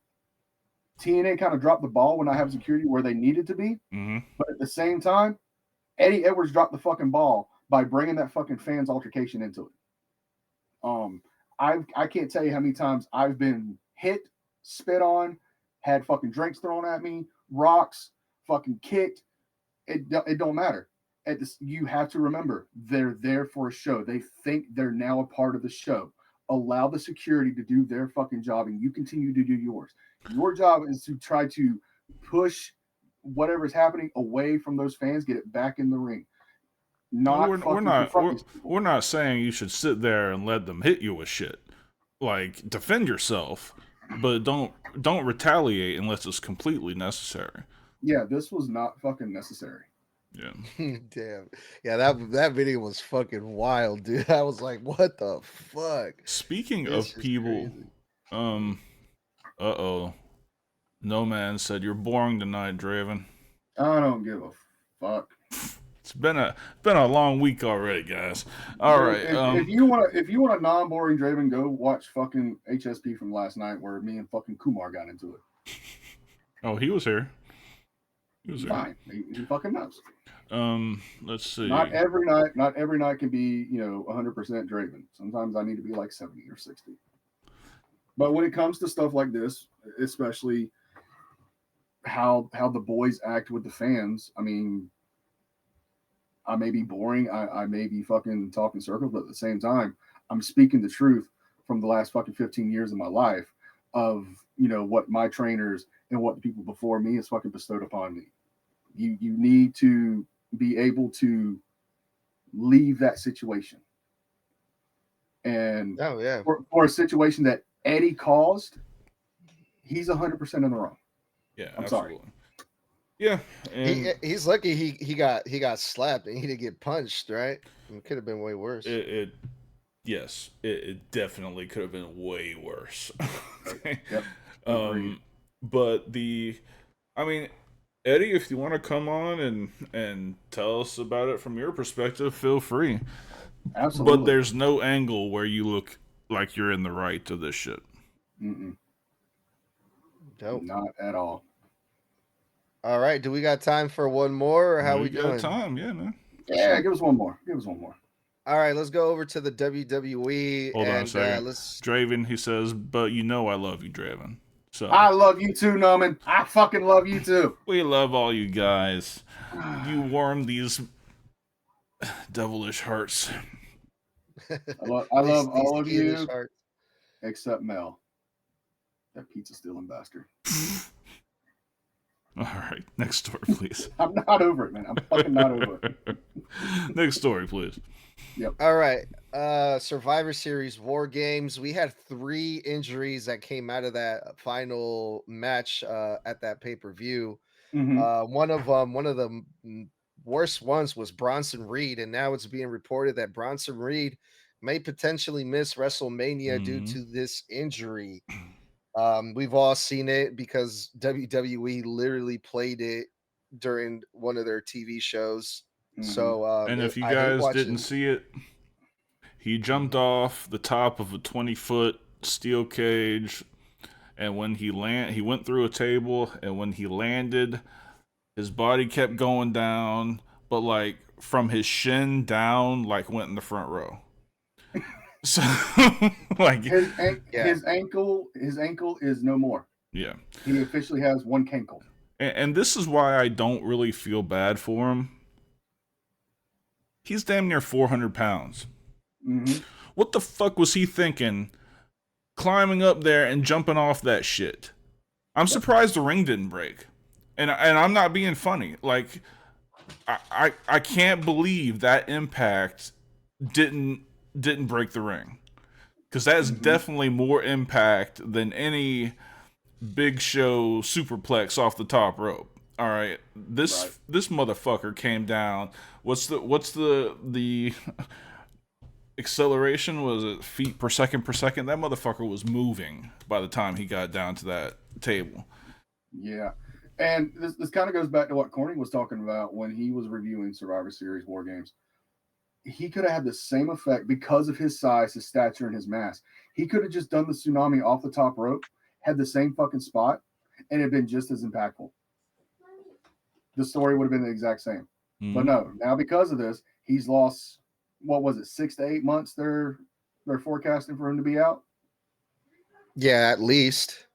TNA kind of dropped the ball when I have security where they needed to be. But at the same time, Eddie Edwards dropped the fucking ball by bringing that fucking fans altercation into it. I can't tell you how many times I've been hit, spit on, had fucking drinks thrown at me, rocks, fucking kicked. It don't matter. You have to remember, they're there for a show. They think they're now a part of the show. Allow the security to do their fucking job, and you continue to do yours. Your job is to try to push whatever's happening away from those fans, get it back in the ring. We're not saying you should sit there and let them hit you with shit. Like, defend yourself, but don't retaliate unless it's completely necessary. Yeah, this was not fucking necessary. Yeah. Damn. Yeah, that video was fucking wild, dude. I was like, what the fuck? Speaking of people, crazy. No Man said you're boring tonight, Draven. I don't give a fuck. It's been a long week already, guys. All right. If you want a non-boring Draven, go watch fucking HSP from last night where me and fucking Kumar got into it. Oh, he was here. He was fine. He fucking knows. Let's see. Not every night can be 100% Draven. Sometimes I need to be like 70 or 60. But when it comes to stuff like this, especially how the boys act with the fans, I mean, I may be boring. I may be fucking talking circles, but at the same time, I'm speaking the truth from the last fucking 15 years of my life of, what my trainers and what the people before me has fucking bestowed upon me. You need to be able to leave that situation. And for a situation that Eddie caused, he's 100% in the wrong. Yeah, I'm absolutely. sorry. Yeah, he's lucky he got slapped and he didn't get punched, right? It could have been way worse. Yes, it definitely could have been way worse. Yep. Agreed. But I mean, Eddie, if you want to come on and tell us about it from your perspective, feel free. Absolutely. But there's no angle where you look like you're in the right to this shit. Mm-mm, Dope. not at all. All right. Do we got time for one more, or how we got doing? time, yeah, man. Yeah, give us one more. Give us one more. All right, let's go over to the WWE. Hold on a and second. let's. Draven, he says, but you know I love you, Draven. So I love you too, Noman. I fucking love you too. we love all you guys. You warm these devilish hearts. I love all of Steelers you hearts. except Mel. That pizza stealing bastard. All right, next story, please. I'm not over it, man. I'm fucking not over it. Next story, please. All right. Survivor Series War Games. We had 3 injuries that came out of that final match at that pay-per-view. Mhm. One of the worst ones was Bronson Reed, and now it's being reported that Bronson Reed may potentially miss WrestleMania due to this injury. We've all seen it because WWE literally played it during one of their TV shows. Mhm. So, And if you I hate guys didn't watching. see it, he jumped off the top of a 20-foot steel cage, and when he went through a table, and when he landed, his body kept going down, but like from his shin down, like went in the front row. So, like, His Yeah. ankle is no more. yeah. He officially has one cankle. And this is why I don't really feel bad for him. He's damn near 400 pounds. Mhm. What the fuck was he thinking climbing up there and jumping off that shit? I'm surprised the ring didn't break. And I'm not being funny. Like, I can't believe that impact didn't break the ring. Because that is definitely more impact than any Big Show superplex off the top rope. All right, this motherfucker came down. What's the acceleration? Was it feet per second per second? That motherfucker was moving by the time he got down to that table. Yeah. And this kind of goes back to what Corning was talking about when he was reviewing Survivor Series War Games. He could have had the same effect because of his size, his stature, and his mass. He could have just done the tsunami off the top rope, had the same fucking spot, and it had been just as impactful. The story would have been the exact same. But no, now because of this, he's lost, what was it, 6 to 8 months they're forecasting for him to be out? Yeah, at least.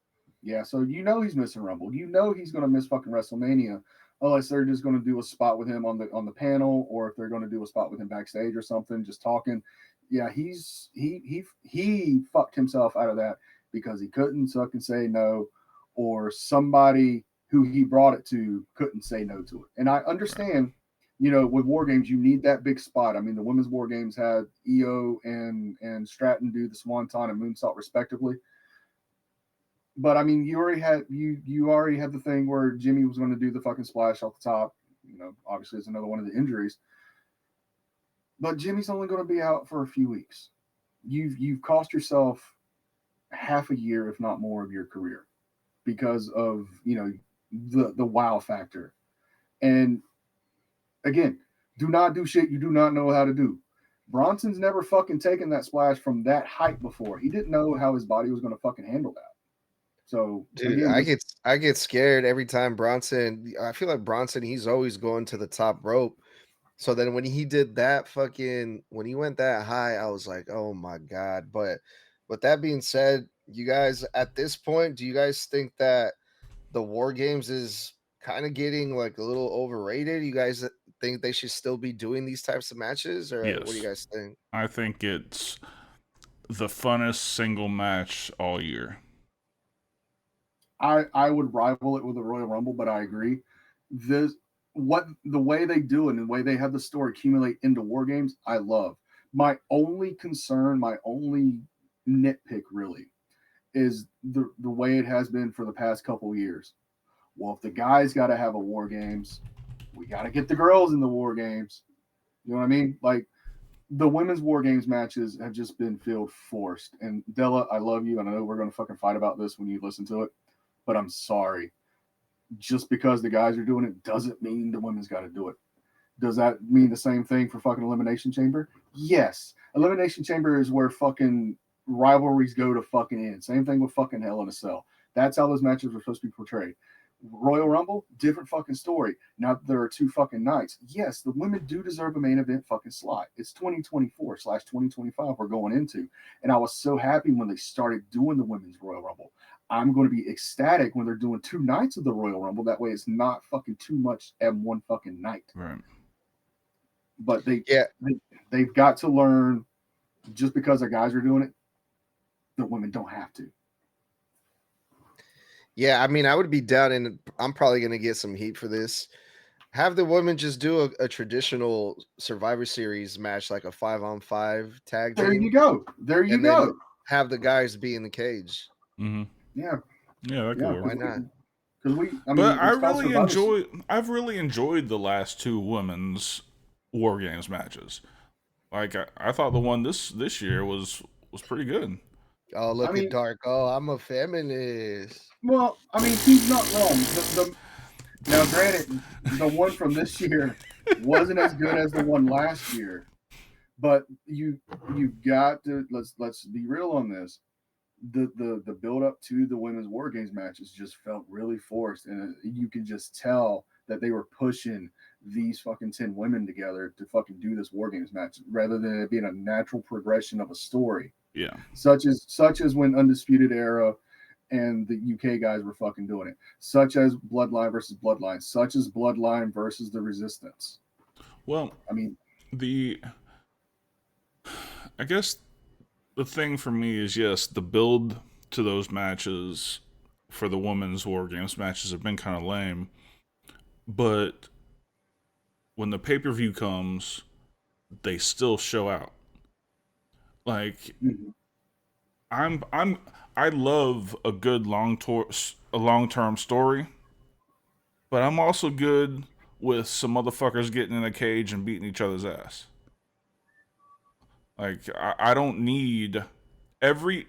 Yeah, so you know he's missing Rumble. You know he's going to miss fucking WrestleMania unless they're just going to do a spot with him on the panel, or if they're going to do a spot with him backstage or something, just talking. Yeah, he fucked himself out of that because he couldn't suck and say no, or somebody who he brought it to couldn't say no to it. And I understand, you know, with War Games, you need that big spot. I mean, the women's War Games had Io and Stratton do the Swanton and Moonsault respectively. But I mean, you already had the thing where Jimmy was going to do the fucking splash off the top. You know, obviously it's another one of the injuries. But Jimmy's only going to be out for a few weeks. You've cost yourself half a year, if not more, of your career because of, you know, the wow factor. And again, do not do shit you do not know how to do. Bronson's never fucking taken that splash from that height before. He didn't know how his body was going to fucking handle that. So, Dude, again, I get scared every time Bronson. I feel like Bronson, he's always going to the top rope. So then when he did that when he went that high, I was like, oh my God. But with that being said, you guys, at this point, do you guys think that the War Games is kind of getting like a little overrated? You guys think they should still be doing these types of matches, or Yes. what do you guys think? I think it's the funnest single match all year. I would rival it with the Royal Rumble, but I agree. The way they do it and the way they have the story accumulate into War Games, I love. My only concern, my only nitpick really, is the way it has been for the past couple years. Well, if the guys got to have a War Games, we got to get the girls in the War Games. You know what I mean? Like, the women's War Games matches have just been filled forced. And Della, I love you, and I know we're going to fucking fight about this when you listen to it, but I'm sorry. Just because the guys are doing it doesn't mean the women's got to do it. Does that mean the same thing for fucking Elimination Chamber? Yes. Elimination Chamber is where fucking rivalries go to fucking end. Same thing with fucking Hell in a Cell. That's how those matches are supposed to be portrayed. Royal Rumble, different fucking story. Now that there are 2 fucking nights. Yes, the women do deserve a main event fucking slot. It's 2024/2025 we're going into. And I was so happy when they started doing the women's Royal Rumble. I'm going to be ecstatic when they're doing 2 nights of the Royal Rumble. That way it's not fucking too much at one fucking night. Right. But they've got to learn, just because the guys are doing it, the women don't have to. Yeah, I mean, I would be down, and I'm probably going to get some heat for this. Have the women just do a traditional Survivor Series match, like a 5-on-5 tag team. There you go. There you and go. Then have the guys be in the cage. Mm-hmm. Yeah. Yeah, that could work. Why not? I've really enjoyed the last 2 women's War Games matches. Like I thought the one this year was pretty good. Oh, look at Dark. Oh, I'm a feminist. Well, I mean, he's not wrong. Now, granted, the one from this year wasn't as good as the one last year, but you've got to let's be real on this. The build up to the women's War Games matches just felt really forced, and you can just tell that they were pushing these fucking 10 women together to fucking do this War Games match rather than it being a natural progression of a story. Yeah. Such as when Undisputed Era and the UK guys were fucking doing it. Such as Bloodline versus Bloodline. Such as Bloodline versus the Resistance. Well, I mean, I guess the thing for me is, yes, the build to those matches for the women's War Games matches have been kind of lame. But when the pay-per-view comes, they still show out. Like, I love a good long-term story, but I'm also good with some motherfuckers getting in a cage and beating each other's ass. Like, I don't need every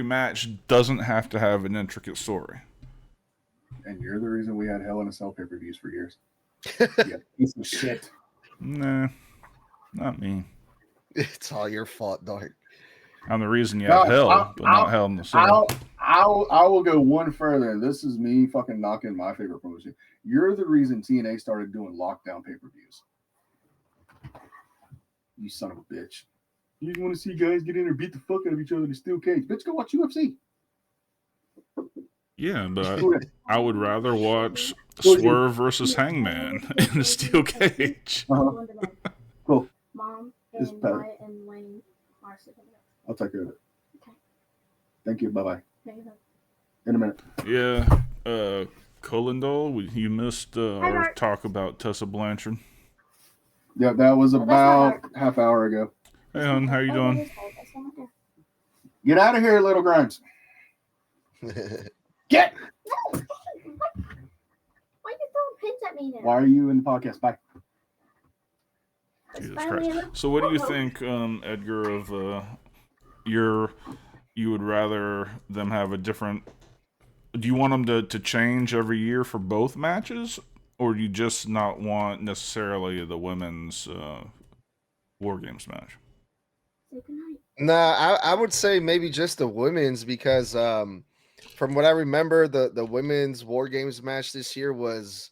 match doesn't have to have an intricate story. And you're the reason we had Hell in a Cell pay-per-views for years. Yeah, piece of shit. Nah, not me. It's all your fault, Dark. I'm the reason you have Hell, but not Hell in the Cell. I will go one further. This is me fucking knocking my favorite promotion. You're the reason TNA started doing lockdown pay-per-views. You son of a bitch. You want to see guys get in there, beat the fuck out of each other in a steel cage. Bitch, go watch UFC. Yeah, but I would rather watch Swerve versus Hangman in a steel cage. Uh-huh. Cool. Mom It's and better. Wyatt and Wayne are sitting there. I'll take care of it. Okay. Thank you. Bye-bye. Maybe they'll- In a minute. Yeah, Colindol, you missed our Mark. talk about Tessa Blanchard. Yeah, that was that's about not half hour ago. Hey, hon, how you Oh, doing? that is hard. That's not there. Get out of here, little Grimes. Get! No! Why are you throwing pins at me now? Why are you in the podcast? Bye. Jesus Finally Christ. So what do you think, Edgar, of you would rather them have a different... Do you want them to change every year for both matches? Or do you just not want necessarily the women's War Games match? Say goodnight. Nah, I would say maybe just the women's, because from what I remember, the women's War Games match this year was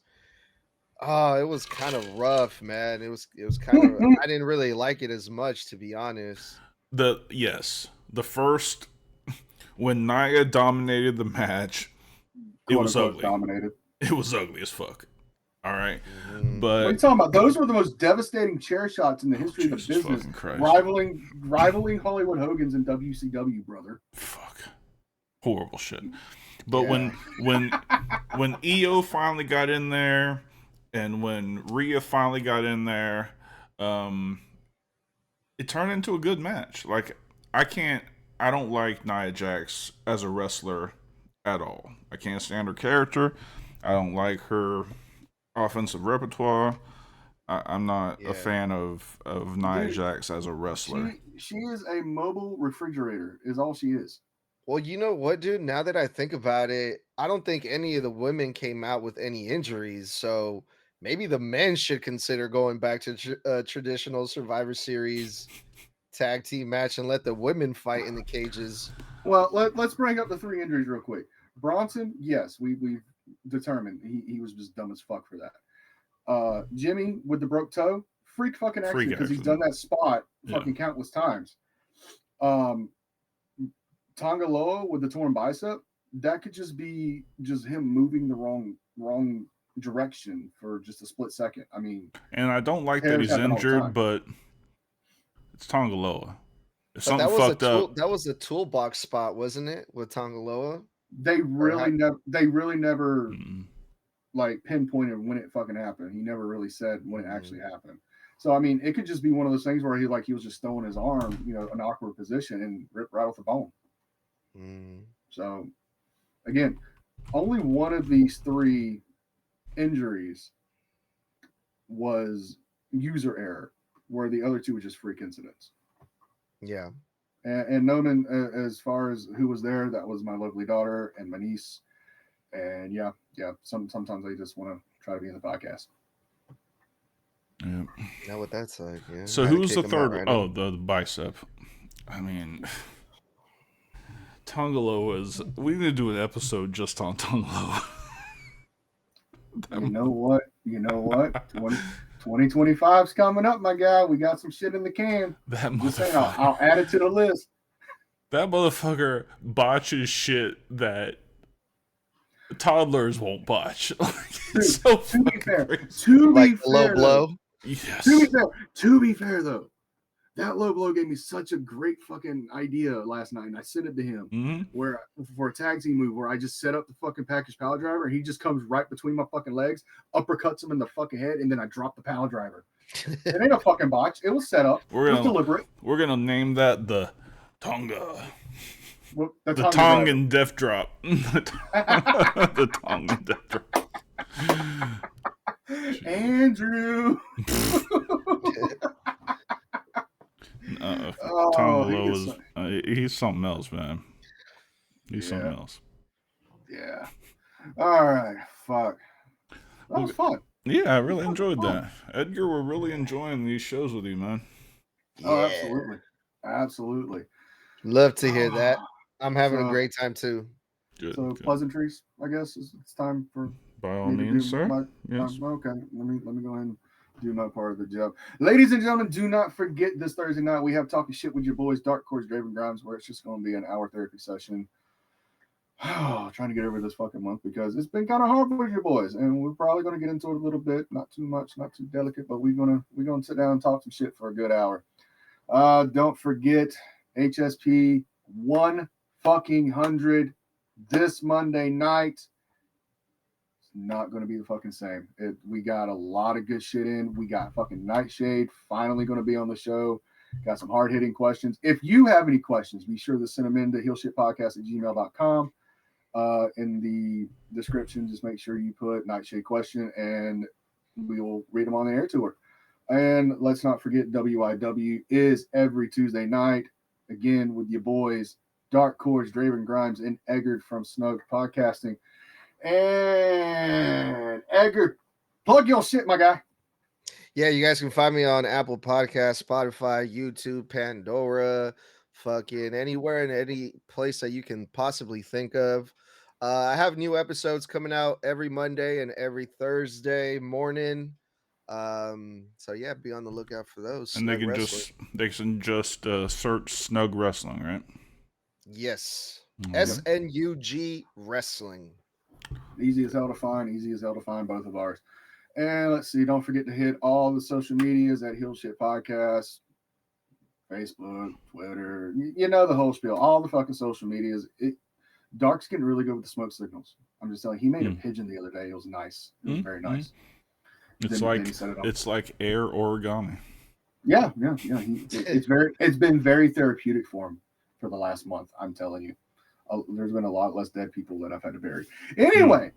it was kind of rough, man. It was kind of I didn't really like it as much, to be honest. The first when Nia dominated the match, it was ugly. Dominated. It was ugly as fuck. All right, Mhm. What are you but talking about? Those were the most devastating chair shots in the history of the Jesus business. fucking Christ. Rivaling Hollywood Hogan's in WCW, brother. fuck, horrible shit. But Yeah. when EO finally got in there, and when Rhea finally got in there, it turned into a good match. Like, I don't like Nia Jax as a wrestler at all. I can't stand her character. I don't like her offensive repertoire. I'm not Yeah. a fan of Nia Dude, Jax as a wrestler. She is a mobile refrigerator. Is all she is. Well, you know what, dude? Now that I think about it, I don't think any of the women came out with any injuries. So maybe the men should consider going back to traditional Survivor Series tag team match and let the women fight in the cages. Well, let's bring up the 3 injuries real quick. Bronson, yes, we've determined he was just dumb as fuck for that. Jimmy with the broke toe, freak fucking accident because he's done that spot fucking countless times. Tongaloa with the torn bicep, that could just be just him moving the wrong direction for just a split second. I mean, And I don't like that tears he's happen all the time. injured, but it's Tongaloa. If But something that was fucked up, that was a toolbox spot, wasn't it, with Tongaloa? They really never mm, like pinpointed when it fucking happened. He never really said when it actually happened. So I mean, it could just be one of those things where he was just throwing his arm, an awkward position and ripped right off the bone. So again, only one of these 3 injuries was user error, where the other 2 were just freak incidents. Yeah. And Noman, as far as who was there, that was my lovely daughter and my niece. And yeah. Sometimes I just want to try to be in the podcast. yeah. Now what that's like, yeah. So Had to who's the kick him out third? random. Oh, the bicep. I mean, Tongaloa is. We need to do an episode just on Tongaloa. You know what? 2025's coming up, my guy. We got some shit in the can. That Just saying, motherfucker. I'll add it to the list. That motherfucker botches shit that toddlers won't botch. It's so To be fucking fair, crazy. Like low blow. Yes. To be fair though, that low blow gave me such a great fucking idea last night, and I sent it to him. Mm-hmm. Where for a tag team move, where I just set up the fucking package power driver, and he just comes right between my fucking legs, uppercuts him in the fucking head, and then I drop the power driver. It ain't a fucking botch. It was set up. It was deliberate. We're gonna name that the Tonga. Well, The tongue and death drop. The tongue and death drop. Andrew. He's something else, man. He's something else. Yeah. All right. Fuck. That was fun. Yeah, I really enjoyed that. Edgar, we're really enjoying these shows with you, man. Oh, absolutely. Absolutely. Love to hear that. I'm having a great time too. Good. So pleasantries, I guess it's time for by all means, sir. Yes. Okay. Let me go ahead and do my part of the job. Ladies and gentlemen, do not forget this Thursday night we have Talking Shit with your boys, Dark Horse, Draven Grimes, where it's just going to be an hour therapy session. Trying to get over this fucking month because it's been kind of hard with your boys, and we're probably going to get into it a little bit, not too much, not too delicate, but we're gonna sit down and talk some shit for a good hour. Don't forget HSP 100 this Monday night. It's not going to be the fucking same. We got a lot of good shit in. We got fucking Nightshade finally going to be on the show. Got some hard-hitting questions. If you have any questions, be sure to send them in to heelshitpodcast@gmail.com. In the description, just make sure you put Nightshade question, and we will read them on the air to her. And let's not forget WIW is every Tuesday night, again, with your boys, Dark Horse, Draven Grimes, and Eggard from Snug Podcasting. And Eggard, plug your shit, my guy. Yeah, you guys can find me on Apple Podcasts, Spotify, YouTube, Pandora, fucking anywhere and any place that you can possibly think of. I have new episodes coming out every Monday and every Thursday morning. So yeah, be on the lookout for those. And they can just search Snug Wrestling, right? Yes. Okay. SNUG Wrestling. Easy as hell to find both of ours. And let's see, don't forget to hit all the social medias at Heel Shit Podcast, Facebook, Twitter, you know the whole spiel, all the fucking social medias. Dark's getting really good with the smoke signals. I'm just telling you, he made a pigeon the other day. It was nice. It was very nice. It's like air origami. Yeah. It's been very therapeutic for him for the last month. I'm telling you, there's been a lot less dead people that I've had to bury. Anyway,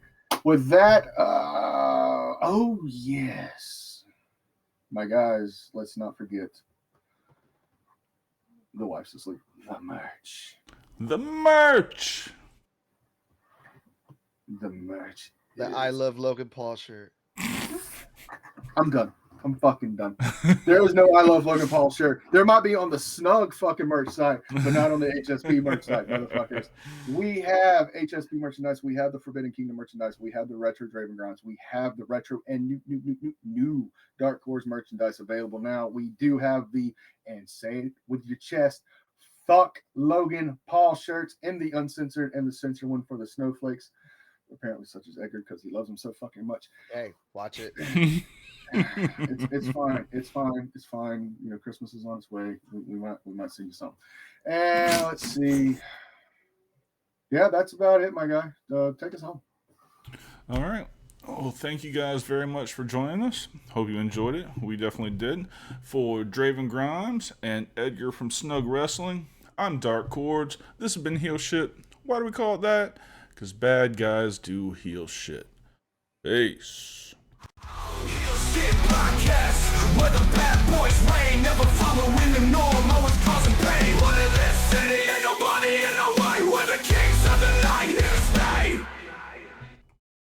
with that, oh yes, my guys, let's not forget the wife's asleep. The merch. The merch. The merch. The is- I love Logan Paul shirt. I'm done. I'm fucking done. There is no I love Logan Paul shirt. There might be on the Snug fucking merch site, but not on the HSP merch site, motherfuckers. We have HSP merchandise. We have the Forbidden Kingdom merchandise. We have the retro Draven Grinds. We have the retro and new Dark Cores merchandise available now. We do have the, and say it with your chest, fuck Logan Paul shirts in the uncensored and the censored one for the snowflakes. Apparently, such as Edgar, because he loves him so fucking much. Hey, watch it. It's fine. It's fine. It's fine. You know, Christmas is on its way. We might sing you something. And let's see. Yeah, that's about it, my guy. Take us home. All right. Well, thank you guys very much for joining us. Hope you enjoyed it. We definitely did. For Draven Grimes and Edgar from Snug Wrestling, I'm Dark Chords. This has been Heel Shit. Why do we call it that? Because bad guys do heel shit. Peace. Heel Shit Podcast, where the bad boys reign, never following